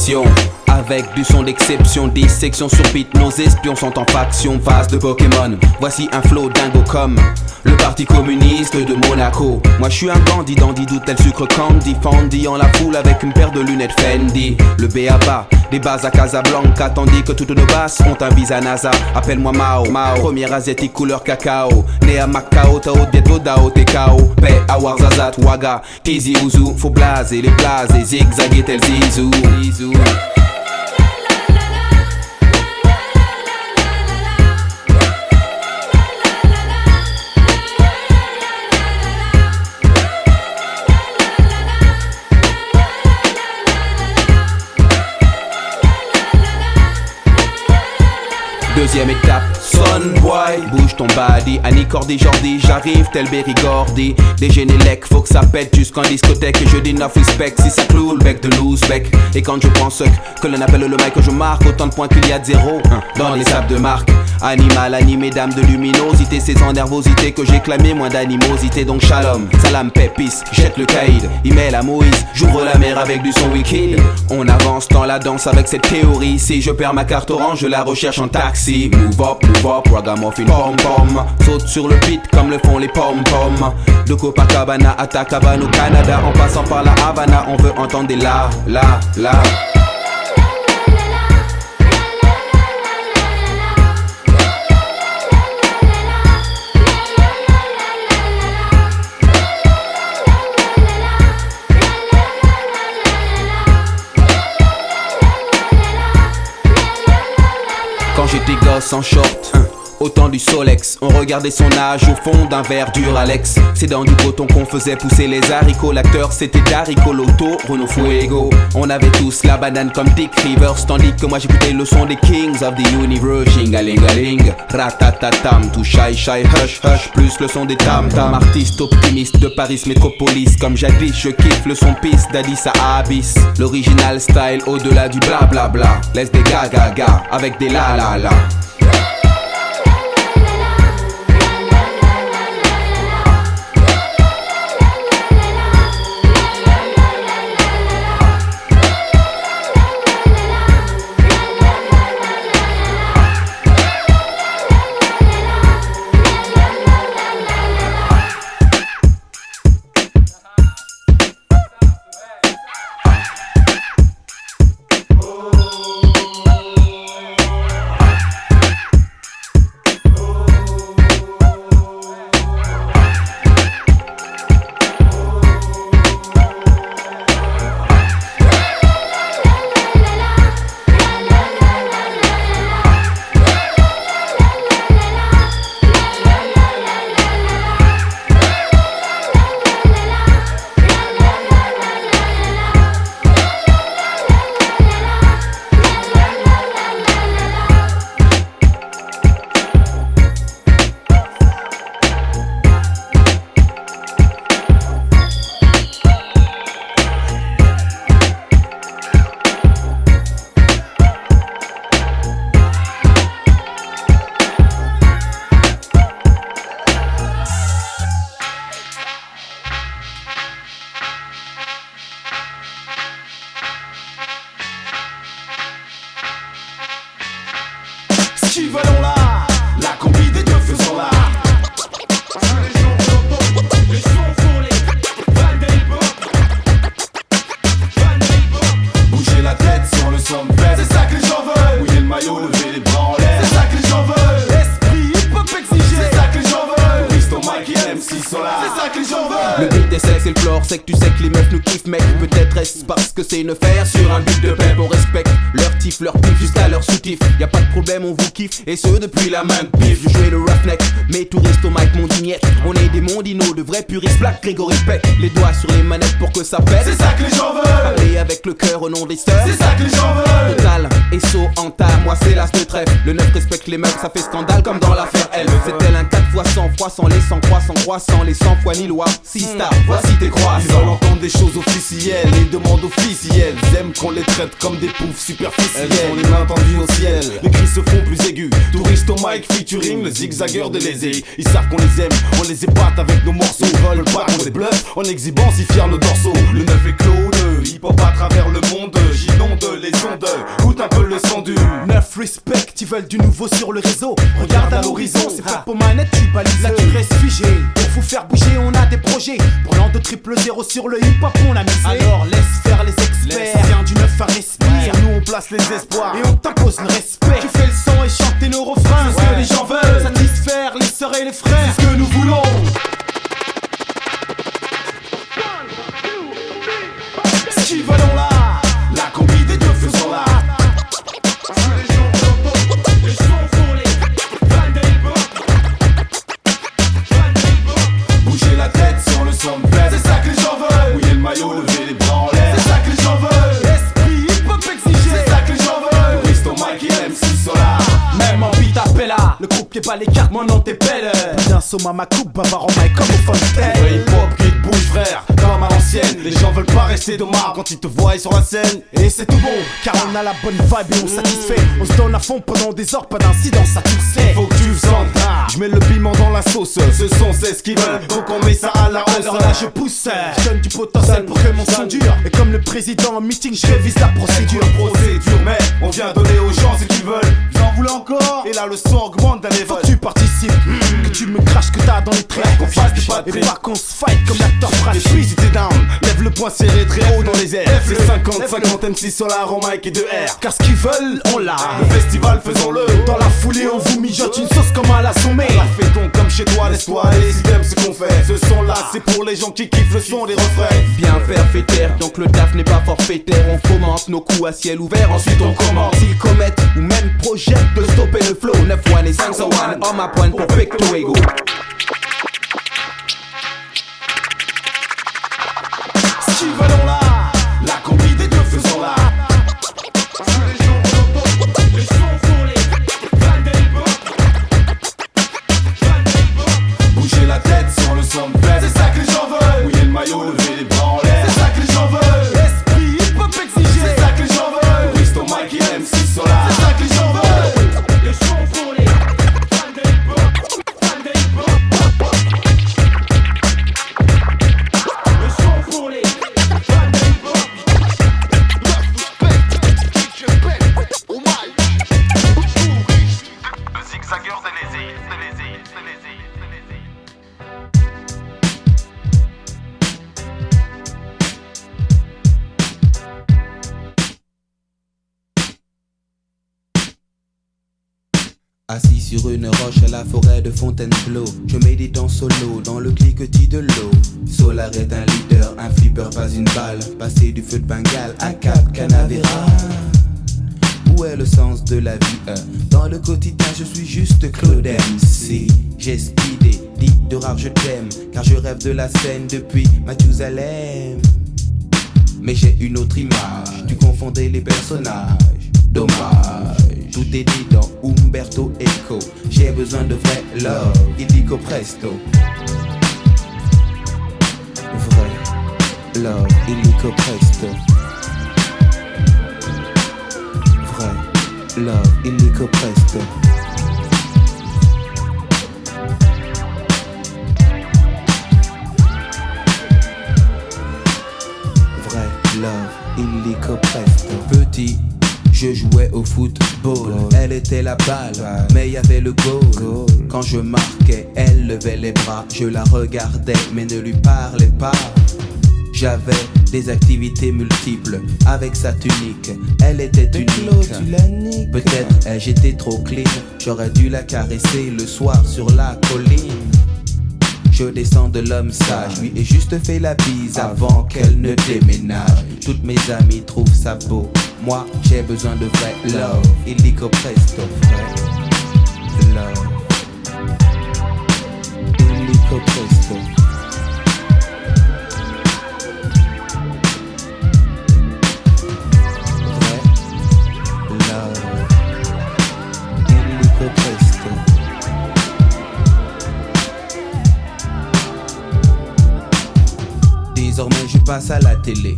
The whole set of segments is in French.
mission. Avec du son d'exception, dissection sur beat, nos espions sont en faction. Phase de Pokémon, voici un flow dingo comme le parti communiste de Monaco. Moi je suis un bandit, dandy, d'où tel sucre candy. Fendi en la foule avec une paire de lunettes Fendi. Le B.A.B.A, des bases à Casablanca, tandis que toutes nos basses ont un visa NASA. Appelle-moi Mao, premier asiatique couleur cacao. Né à Macao, Tao, Dieto, Dao, Tekao. Paix, Awar, Zazat, Waga, Tizi, Ouzou. Faut blaser, les blaser, zigzaguer tel Zizou. Deuxième étape, Son Boy, bouge ton body, Annie Cordy Jordi, j'arrive tel Berry Gordy. Des Génélec, faut que ça pète jusqu'en discothèque. Et je dis enough respect, si ça cloue le bec de loose bec. Et quand je pense que l'on appelle le mic que je marque, autant de points qu'il y a de zéro dans les sables de marque. Animal, animé, dame de luminosité, c'est sans nervosité que j'ai clamé, moins d'animosité. Donc shalom, salam, pépis, jette le caïd, email à Moïse, j'ouvre la mer avec du son wicked. On avance dans la danse avec cette théorie. Si je perds ma carte orange, je la recherche en taxi. Move up, ragamuffin, pom pom. Saute sur le beat comme le font les pom pom. De Copacabana à Tacabano, Canada, en passant par la Havana, on veut entendre des la. Quand j'étais gosse en short, autant du Solex, on regardait son âge au fond d'un verre Duralex. C'est dans du coton qu'on faisait pousser les haricots. L'acteur c'était Darico Lotto, Renault Fuego. On avait tous la banane comme Dick Rivers, tandis que moi j'écoutais le son des Kings of the Universe. Shingalingaling, ratatatam, tout shy hush hush, plus le son des tam-tam. Artiste optimiste de Paris métropolis, comme jadis je kiffe le son piste d'Addis à Abyss. L'original style au-delà du blablabla, laisse des gaga avec des la. Chivalons là, la combi des deux faisons là. Parce que les gens entendent, les sons pour les fans de hip-hop. Bouger la tête sur le sommet, c'est ça que les gens veulent. Mouiller le maillot, lever les bras en l'air, c'est ça que les gens veulent. Esprit hip-hop exigé, c'est ça que les gens veulent. Risto, Mike et MC sont là, c'est ça que les gens veulent. Le beat est sec, c'est le floor sec, tu sais que les meufs nous kiffent mec. Peut-être est-ce parce que c'est une affaire sur un beat de pep. On respecte leur pif jusqu'à leur soutif. Y'a pas de problème, on vous kiffe, et ce depuis la main de pif. Je jouais le roughneck, mais touriste au mic mon dignette. On est des mondinos, de vrais puristes, Black Grégory Peck. Les doigts sur les manettes pour que ça pète, c'est ça que les gens veulent. Parler avec le cœur au nom des sœurs, c'est ça que les gens veulent. Total, SO, Anta, moi c'est l'as de trèfle. Le neuf respecte les meufs, ça fait scandale comme dans l'affaire L. C'est tel un 4 fois 100 sang-froid sans les sans-croix, sans croissant, les sans-foi ni loi. Sista, voici tes croissants. Ils veulent entendre des choses officielles et demandent officielles. Ils aiment qu'on les traite comme des poufs superficielles. Elles ont les mains tendues au ciel, les cris se font plus aigus. Touriste au mic featuring le zigzagueur de l'Élysée. Ils savent qu'on les aime, on les épate avec nos morceaux. Ils veulent pas qu'on les bluffe en exhibant si fiers nos dorsaux. Le neuf est clos, le hip-hop à travers le monde. J'inonde les ondes, goûte un peu le son du Neuf respect, ils veulent du nouveau sur le réseau. Regarde à l'horizon, c'est pas pour manette, tu balises. Là tu restes figé, pour vous faire bouger on a des projets. Pour l'an de 000 sur le hip-hop on a misé. Alors laisse faire les experts, viens du neuf à respire. Nous on place les espoirs et on t'impose le respect. Tu fais le son et chanter nos refrains. C'est ce que les gens veulent, satisfaire les sœurs et les frères. C'est ce que nous voulons. Ce qu'ils veulent on l'a. La combi des deux faisons là. Bouger la tête sur le son de fête, c'est ça que les gens veulent. Mouiller le maillot, lever les bras en l'air, c'est ça que les gens veulent. Esprit hip-hop exigé, c'est ça que les gens veulent. Risto, Mike et MC Solar. Même en beat appella, le croupier pas les cartes, mon nom t'es belle. D'un somme à ma coupe, bavard en mic comme au fontaine. Le hip-hop qui te bouge frère, comme à l'ancienne. Les gens veulent pas rester de marre quand ils te voient sur la scène. Et c'est tout bon, car on a la bonne vibe et on satisfait. On se donne à fond pendant des heures, pas d'incident, ça tu le sais. Faut que tu le sentes, je mets le piment dans la sauce. Ce son c'est ce qu'ils veulent, donc on met ça à la hausse. Alors là je pousse, je donne du potentiel pour que mon son dure. Et comme le président en meeting, je révise la procédure. Procédure, mais on vient donner aux gens ce qu'ils veulent. Vous en voulez encore? Et là le son augmente d'un level. Faut que tu participes, que tu me craches, que t'as dans les traits. Qu'on fasse du pas de et pas qu'on se fight comme l'acteur fragile. Et si t'es down, lève le poing serré très haut dans les airs. C'est 50 MC Solar en mic et de R. Car ce qu'ils veulent, on l'a. Le festival faisons-le. Dans la foulée on vous mijote une sauce comme à la sommée. La fait-on comme chez toi, laisse-toi aller si t'aimes ce qu'on fait. Ce son là c'est pour les gens qui kiffent le son des refrains. Bien faire fait taire, donc le taf n'est pas forfaitaire. On fomente nos coups à ciel ouvert, ensuite on commence. S'ils commettent ou même projettent de stopper le flow, 9-1 et 5-1, homme à pointe pour Pecto Ego. Ce qu'ils veulent on l'a. La combi des deux faisons là. Bouger la tête sur le son de fête, c'est ça que les gens veulent. Mouiller le maillot, lever les bras en l'air, c'est ça que les gens veulent. Esprit hip-hop exigé, c'est ça que les gens veulent. Risto, Mike et MC Solar, c'est ça que les gens veulent. Le son pour les fans de hip-hop, fans de hip-hop. Le son pour les fans de hip-hop. Le zigzagueur de l'Élysée. Assis sur une roche à la forêt de Fontainebleau, je médite en solo dans le cliquetis de l'eau. Solar est un leader, un flipper pas une balle. Passé du feu de Bengale à Cap Canaveral. Où est le sens de la vie? Dans le quotidien je suis juste Claude MC. J'ai speedé, dit de rare je t'aime, car je rêve de la scène depuis Mathusalem. Mais j'ai une autre image, tu confondais les personnages. Dommage, tout est dit dans Umberto Eco. J'ai besoin de vrai love, illico presto. Vrai love, illico presto. Vrai love, illico presto. Vrai love, illico presto. Petit, je jouais au football, elle était la balle, mais y avait le goal. Quand je marquais, elle levait les bras, je la regardais mais ne lui parlais pas. J'avais des activités multiples avec sa tunique, elle était unique. Peut-être j'étais trop clean, j'aurais dû la caresser le soir sur la colline. Je descends de l'homme sage, lui ai juste fait la bise avant qu'elle ne déménage. Toutes mes amies trouvent ça beau, moi j'ai besoin de vrai love. Illico presto, vrai love. Illico presto. Vrai love. Illico presto. passe à la télé,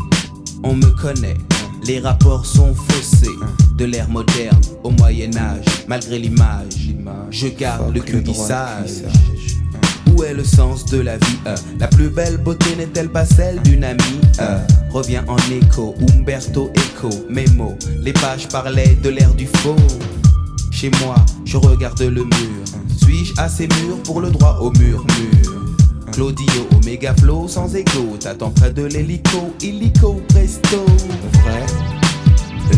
on me connaît. Les rapports sont faussés, de l'ère moderne au Moyen-Âge. Malgré l'image, je garde le cul sage. Où est le sens de la vie? La plus belle beauté n'est-elle pas celle d'une amie? Revient en écho, Umberto Eco, mes mots. Les pages parlaient de l'ère du faux. Chez moi, je regarde le mur. Suis-je assez mûr pour le droit au murmure? Claudio, Omega Flow sans égo. T'attends près de l'hélico, illico presto. Vrai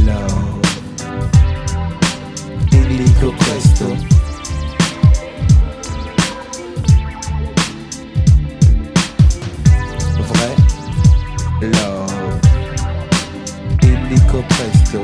love, illico presto. Vrai love, illico presto.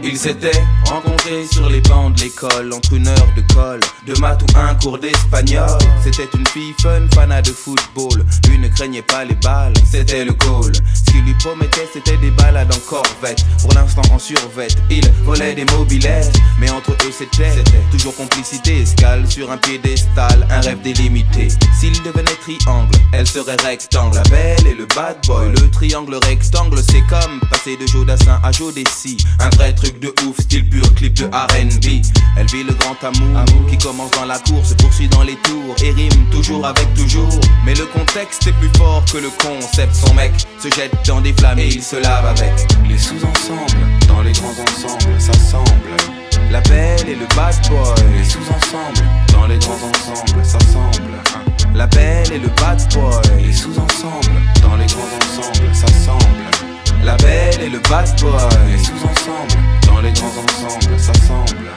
Ils s'étaient rencontrés sur les bancs de l'école, entre une heure de colle, de maths ou un cours d'espagnol. C'était une fille fun, fanat de football. Lui ne craignait pas les balles, c'était le goal. Ce qu'il lui promettait, c'était des balades en corvette. Pour l'instant en survette, il volait des mobilettes. Mais entre eux c'était toujours complicité. Escale sur un piédestal, un rêve délimité. S'il devenait triangle, elle serait rectangle. La belle et le bad boy, le triangle rectangle. C'est comme passer de Jodassin à Jodeci. Un vrai truc de ouf, style pur clip de R&B. Elle vit le grand amour qui commence dans la cour, se poursuit dans les tours et rime toujours avec toujours. Mais le contexte est plus fort que le concept. Son mec se jette dans des flammes et il se lave avec. Les sous-ensembles, dans les grands ensembles, ça semble. La belle et le bad boy. Les sous-ensembles, dans les grands ensembles, ça semble. La belle et le bad boy. Les sous-ensembles, dans les grands ensembles, ça semble. La belle et le bad boy. Les sous-ensembles, dans les grands ensembles, ça semble.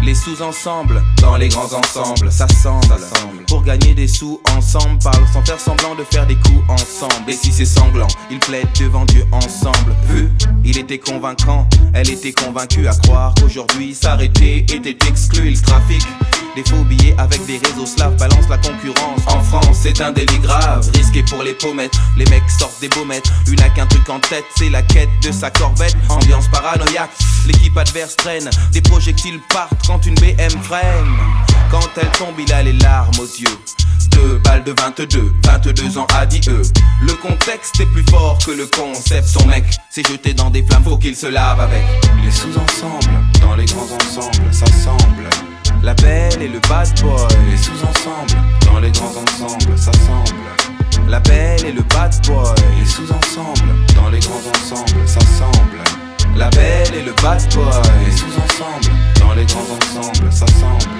Les sous-ensembles, dans les grands ensembles, ça semble. Pour gagner des sous ensemble, parle sans faire semblant de faire des coups ensemble. Et si c'est sanglant, ils plaident devant Dieu ensemble. Il était convaincant, elle était convaincue à croire qu'aujourd'hui s'arrêter était exclu. Il trafique des faux billets avec des réseaux slaves, balance la concurrence. En France, c'est un délit grave, risqué pour les pommettes. Les mecs sortent des baumettes, lui n'a qu'un truc en tête, c'est la quête de sa corvette. Ambiance paranoïaque, l'équipe adverse traîne, des projectiles partent quand une BM freine. Quand elle tombe, il a les larmes aux yeux. 2 balles de 22 ans adieu. Le contexte est plus fort que le concept. Son mec s'est jeté dans des flammes, faut qu'il se lave avec. Les sous-ensembles, dans les grands ensembles, ça semble. La belle et le bad boy. Les sous-ensembles, dans les grands ensembles, ça semble. La belle et le bad boy. Les sous-ensembles, dans les grands ensembles, ça semble. La belle et le bad boy. Les sous-ensembles, dans les grands ensembles, ça semble.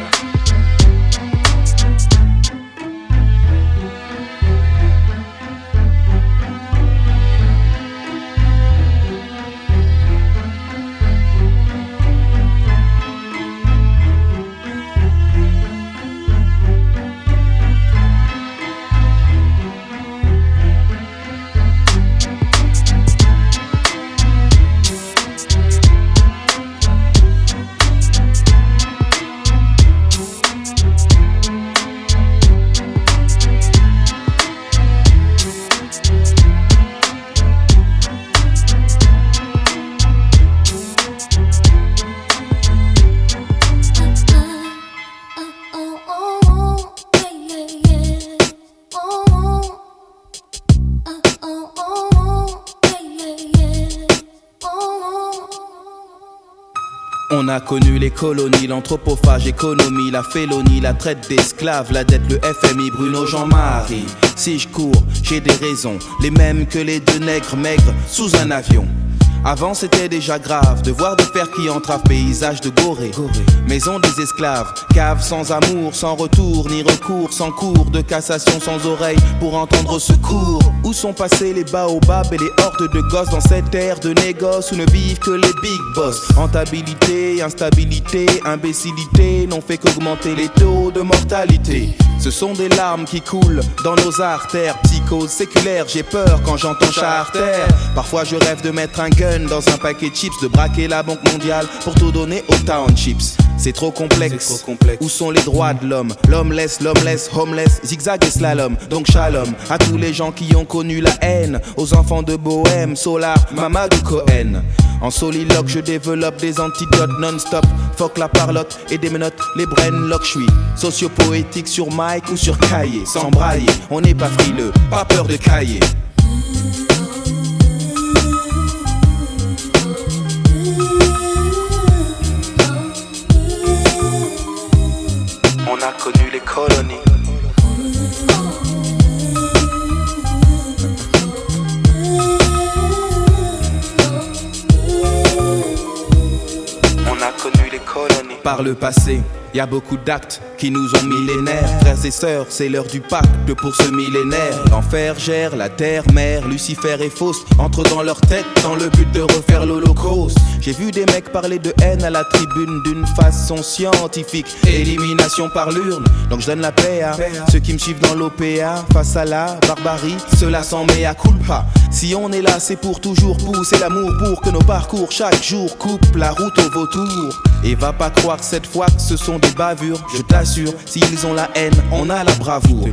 On a connu les colonies, l'anthropophage, économie, la félonie, la traite d'esclaves, la dette, le FMI, Bruno Jean-Marie. Si je cours, j'ai des raisons, les mêmes que les deux nègres maigres sous un avion. Avant c'était déjà grave de voir des fers qui entravent paysage de Gorée. Maison des esclaves, cave sans amour, sans retour ni recours, sans cours de cassation, sans oreille pour entendre au secours. Où sont passés les baobabs et les hordes de gosses dans cette ère de négoce où ne vivent que les big boss? Rentabilité, instabilité, imbécilité n'ont fait qu'augmenter les taux de mortalité. Ce sont des larmes qui coulent dans nos artères. Psychose séculaire, j'ai peur quand j'entends charter. Parfois je rêve de mettre un gun dans un paquet de chips, de braquer la banque mondiale pour tout donner aux townships. C'est trop complexe. Où sont les droits de l'homme? L'homeless, homeless, zigzag et slalom. Donc shalom à tous les gens qui ont connu la haine, aux enfants de Bohème, Solar, Mamadou Cohen. En soliloque, je développe des antidotes non-stop. Fuck la parlotte et des menottes, les brainlocks. J'suis sociopoétique sur mic ou sur cahier. Sans brailler, on n'est pas frileux, pas peur de cahier. On a connu les colonies. On a connu les colonies. Par le passé, y a beaucoup d'actes qui nous ont millénaires. Frères et sœurs, c'est l'heure du pacte pour ce millénaire. L'enfer gère, la terre mère, Lucifer et Faust entrent dans leur tête dans le but de refaire l'Holocauste. J'ai vu des mecs parler de haine à la tribune d'une façon scientifique. Élimination par l'urne, donc je donne la paix à ceux qui me suivent dans l'OPA. Face à la barbarie, cela s'en met à culpa. Si on est là, c'est pour toujours pousser l'amour, pour que nos parcours chaque jour coupent la route au vautour. Et va pas croire cette fois que ce sont des bavures, je t'assure, s'ils ont la haine, on a la bravoure.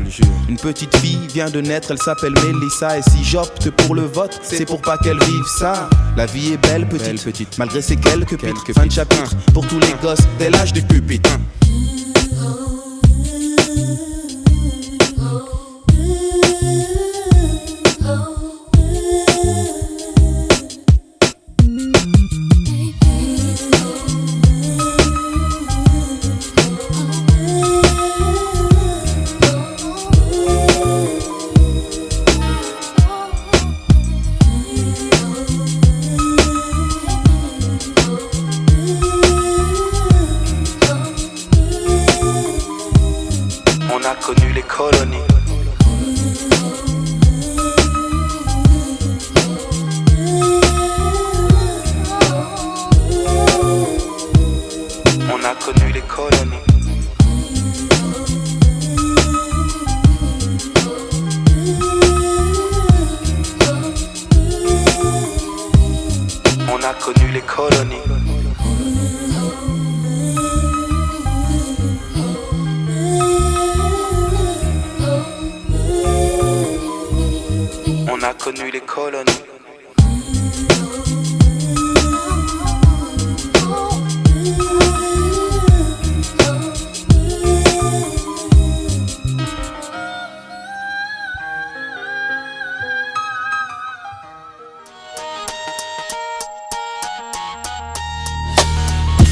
Une petite fille vient de naître, elle s'appelle Mélissa. Et si j'opte pour le vote, c'est pour pas qu'elle vive ça. La vie est belle petite, malgré ses quelques pitres. Fin de chapitre, pour tous les gosses dès l'âge du pupitre. On a connu les colonies. On a connu les colonies. On a connu les colonies. On a connu les colonies.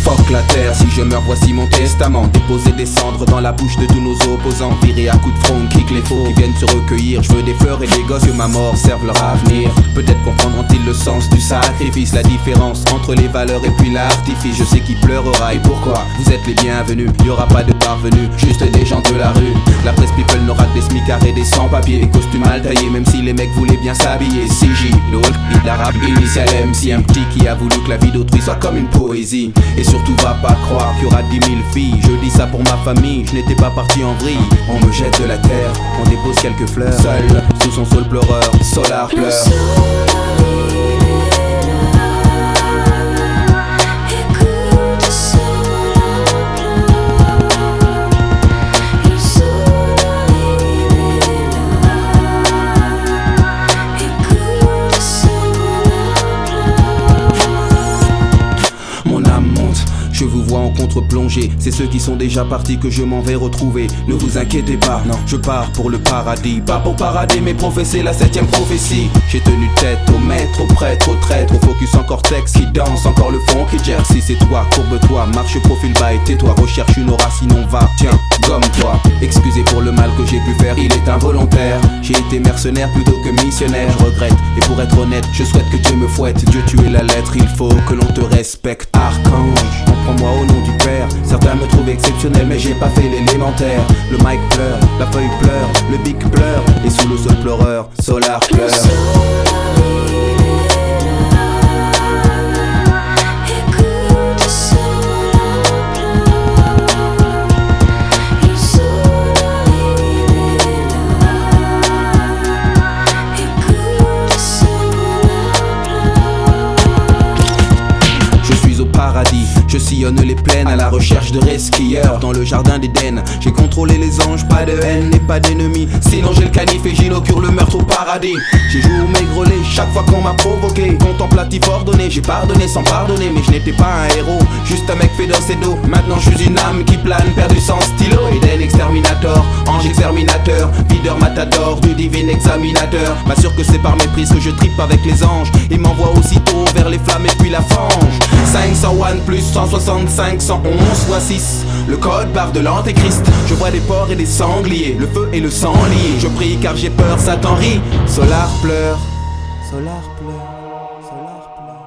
Fuck la terre, si je meurs voici mon testament. Déposer des cendres dans la bouche de tous nos opposants. Virer à coups de front, kick les faux qui viennent se recueillir. Je veux des fleurs et des gosses, que ma mort serve leur avenir. Peut-être comprendront-ils le sens du sacrifice, la différence entre les valeurs et puis l'artifice. Je sais qui pleurera et pourquoi. Vous êtes les bienvenus, y aura pas de parvenus, juste des gens de la rue. La presse people n'aura que des smicards et des sans-papiers, des costumes mal taillés, même si les mecs voulaient bien s'habiller. CJ, le Hulk, hit l'arabe, initial MC, un petit qui a voulu que la vie d'autrui soit comme une poésie. Et surtout va pas croire qu'il y aura 10 000 filles. Je dis ça pour ma famille, je n'étais pas parti en vrille. On me jette de la terre, on dépose quelques fleurs. Seul, sous son sol pleureur, Solar pleure. Je vous vois en contre d'autres plongées. C'est ceux qui sont déjà partis que je m'en vais retrouver. Ne vous inquiétez pas, non, je pars pour le paradis. Pas pour parader mais professer la 7ème prophétie. J'ai tenu tête au maître, au prêtre, au traître, au focus en cortex qui danse, encore le fond qui gère. Si c'est toi, courbe-toi, marche profil bas et tais-toi. Recherche une aura sinon va, tiens, gomme-toi. Excusez pour le mal que j'ai pu faire, il est involontaire. J'ai été mercenaire plutôt que missionnaire, je regrette. Et pour être honnête, je souhaite que Dieu me fouette. Dieu tu es la lettre, il faut que l'on te respecte. Archange, prends-moi au nom du Père. Certains me trouvent exceptionnel mais j'ai pas fait l'élémentaire. Le mic pleure, la feuille pleure, le bic pleure. Et sous le sol pleureur, Solar pleure. Paradis, je sillonne les plaines à la recherche de resquilleurs. Dans le jardin d'Éden, j'ai contrôlé les anges, pas de haine et pas d'ennemis. Sinon j'ai le canif et j'inaugure le meurtre au paradis. J'ai joué au maigrelet chaque fois qu'on m'a provoqué. Contemplatif ordonné, j'ai pardonné sans pardonner. Mais je n'étais pas un héros, juste un mec fait dans ses dos. Maintenant je suis une âme qui plane, perdu sans stylo. Eden exterminator, ange exterminateur, videur matador du divin examinateur. M'assure que c'est par méprise que je trippe avec les anges. Et m'envoie aussitôt vers les flammes et puis la fange. 501 plus 165 111 fois 6, le code barre de l'antéchrist. Je vois des porcs et des sangliers, le feu et le sang liés. Je prie car j'ai peur, Satan rit. Solar pleure, Solar pleure, Solar pleure.